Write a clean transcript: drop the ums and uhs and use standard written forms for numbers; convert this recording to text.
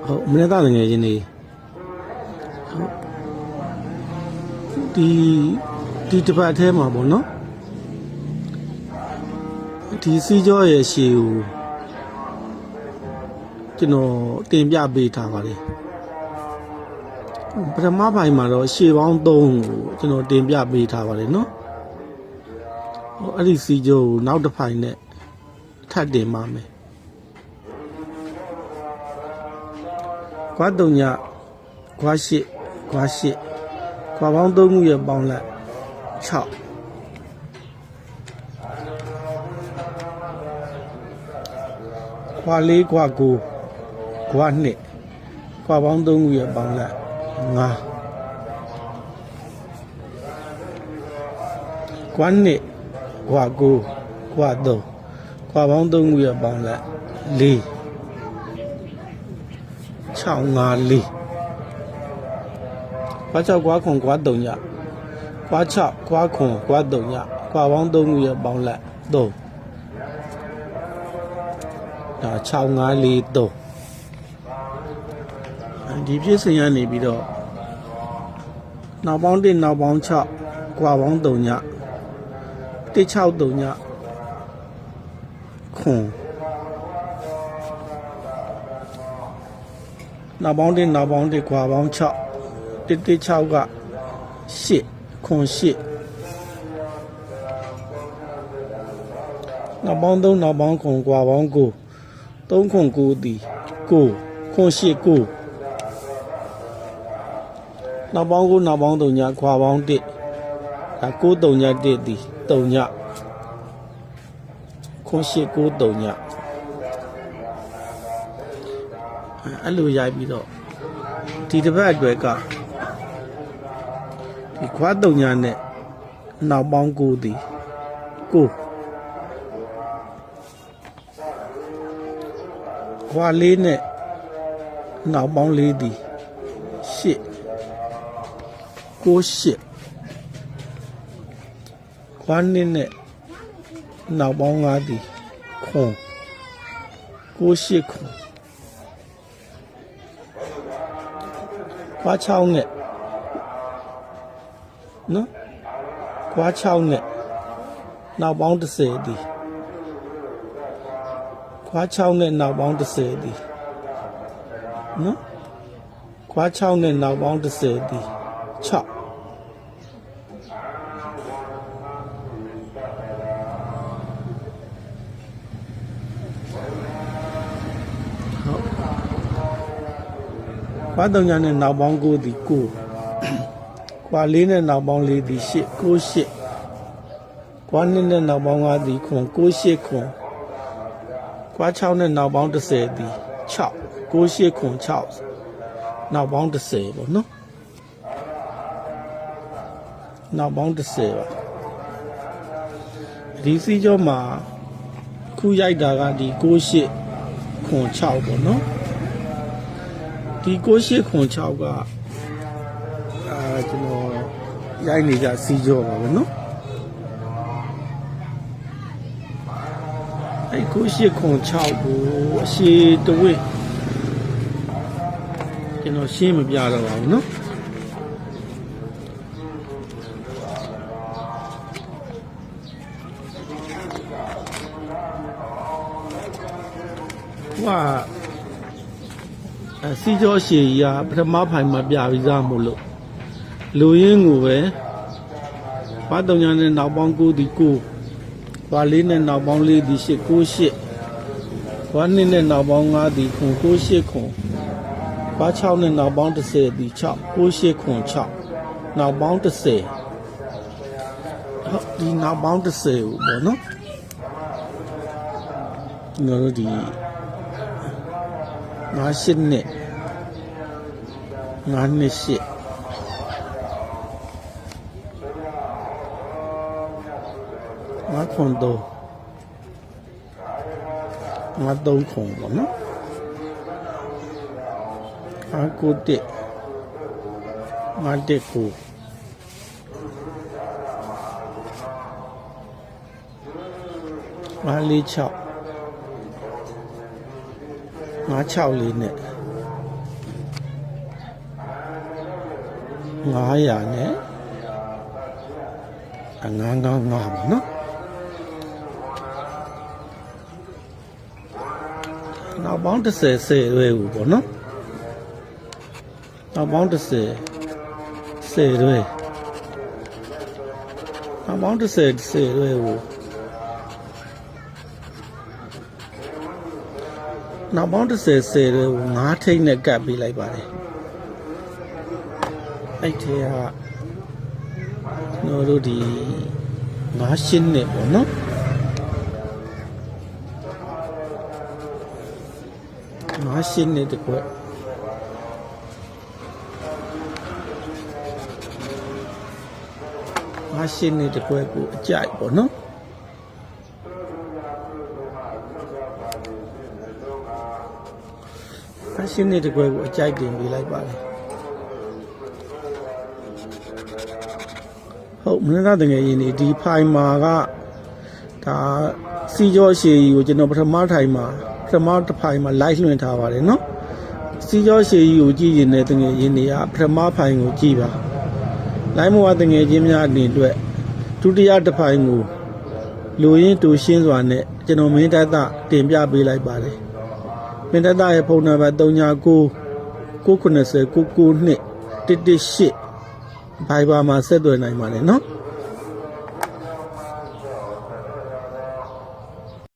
ဟုတ်မနေ့ကငယ်ချင်းနေဒီတစ်ပတ်ထဲမှာပေါ့နော်ဒီစီကြောရဲ့ရှေကိုကျွန်တော်တင်ပြပေးထားပါတယ်ပထမပိုင်းမှာတော့ရှေပေါင်း3ကိုကျွန်တော်တင်ပြပေးထားပါတယ်နော်အဲ့ဒီစီကြောကိုနောက်တစ်ပိုင်းနဲ့ထပ်တင်ပါမယ်ကွာ3ညကွာ8ကွာ8ကွာပေါင်း3ခုရဲ့ပေါင်းလိုက်6ကွာ4ကွာ9ကွာ2ကွာပေါင်း3ခုရဲ့ပေါင်းလိုက်5ကွာ2ကွာ9ကွာ3ကွာပေါင်း3ခုရဲ့ပေါင်းလိုက်4 6 5 4ကွာ6ကွာ9ကွာ3ညကွာ6ကွာ9ကွာ3ညကွာပေါင်း3ခုရဲ့ပေါင်းလိုက်3ဒါ6 5 4 3ဒီပြည့်စင်ရနေပြီးတော့နောက်ပေါင်း1နောက်ပေါင်း6ကွာပေါင်း3ည1 6 3ညခွန်နောက်ပေါင်း1နောက်ပေါင်း1ကွာပေါင်း6 1 1 6က8ခွန်8နောက်ပေါင်း3နောက်ပေါင်းခွန်ကွာပေါင်း9 3ခွန်9သည်9ခွန်8 9နောက်ပေါင်း9နောက်ပေါင်း3ညခွာပေါင်း1ဒါ9 3ည1သည်3ညခွန်8 9 3ညအဲ့လိုရိုက်ပြီးတော့ဒီတစ်ပတ်အတွက်ကဒီခွာ3ညနဲ့နောက်ပေါင်း9သည်9ခွာ4နဲ့နောက်ပေါင်း4သည်8 9 8ခွာ2နဲ့နောက်ပေါင်း5သည်ခွန်9 8ခွန်ခွာ6နဲ့နော်ခွာ6နဲ့နောက်ပေါင်း10သည်ခွာ6နဲ့နောက်ပေါင်း10သည်နော်ခွာ6နဲ့နောက်ပေါင်း10သည်6ခွာ3ညနဲ့နောက်ပေါင်း9သည်9ခွာ4နဲ့နောက်ပေါင်း4သည်8 9 8ခွာ2နဲ့နောက်ပေါင်း5သည်ခွန်9 8ခွန်ခွာ6နဲ့နောက်ပေါင်း10သည်6 9 8ခွန်6နောက်ပေါင်း10ပေါ့နော်နောက်ပေါင်း10ပါဒီစီကျော်မှာခုရိုက်တာကဒီ9 8ခွန်6ပေါ့နော်ဒီ9 8ခွန်6ကကျွန်တော်ရိုက်နေကြစီကျော်ပါပဲနော်အဲ့9 8ခွန်6ကိုအရှိတဝိကျွန်တော်ရှင်းမပြတော့ပါဘူးနော်စီကျော်ရှည်ကြီးကပထမဖိုင်မှာပြပြီးသားမို့လို့လူရင်းကိုပဲဘာတုံညာနဲ့နောက်ပေါင်း9ဒီ9ဘာ4နဲ့နောက်ပေါင်း4ဒီ8 9 8ဘာ2နဲ့နောက်ပေါင်း5ဒီခွန်9 8ခွန်ဘာ6နဲ့နောက်ပေါင်း10ဒီ6 9 8ခွန်6နောက်ပေါင်း10ဒီနောက်ပေါင်း10ကိုပေါ့နော်ကျွန်တော်တို့ဒီ5 8နဲ့5 2 85ခွန်3 5 3ခွန်ပေါ့နော်5 9 1 5 1 9 5 4 6 5 6 4နဲ့ 900နဲ့995ပါနော်နောက်ပေါင်း10 10ရွဲကိုပေါ့နော်နောက်ပေါင်း10 10ရွဲနောက်ပေါင်း10 10ရွဲကိုနောက်ပေါင်း10 10ရွဲကို9ထိပ်နဲ့ကပ်ပေးလိုက်ပါတယ်အဲ့ထဲကကျွန်တော်တို့ဒီ9ရှင်းနဲ့ပေါ့နော်9ရှင်းနဲ့တကွက်9ရှင်းနဲ့တကွက်ကိုအကြိုက်ပေါ့နော်9ရှင်းနဲ့တကွက်ကိုအကြိုက်တင်ပေးလိုက်ပါတယ်ဟုတ်မင်းသားတကယ်ရင်ဒီဖိုင်မာကဒါစီကြောရှည်ကြီးကိုကျွန်တော်ပထမထိုင်မှာပထမတစ်ဖိုင်မှာ live လွှင့်ထားပါတယ်နော်စီကြောရှည်ကြီးကိုကြည့်ရင်လည်းတကယ်ရင်တွေကပထမဖိုင်ကိုကြည့်ပါ live မောတကယ်ချင်းများအနေအတွက်ဒုတိယတစ်ဖိုင်ကိုလူရင်းတူရှင်းစွာနဲ့ကျွန်တော်မင်းတပ်တင်ပြပေးလိုက်ပါတယ်မင်းတပ်ရဲ့ဖုန်းနံပါတ်39 990 992 118 Viber မှာဆက်သွယ်နိုင်ပါတယ်နော်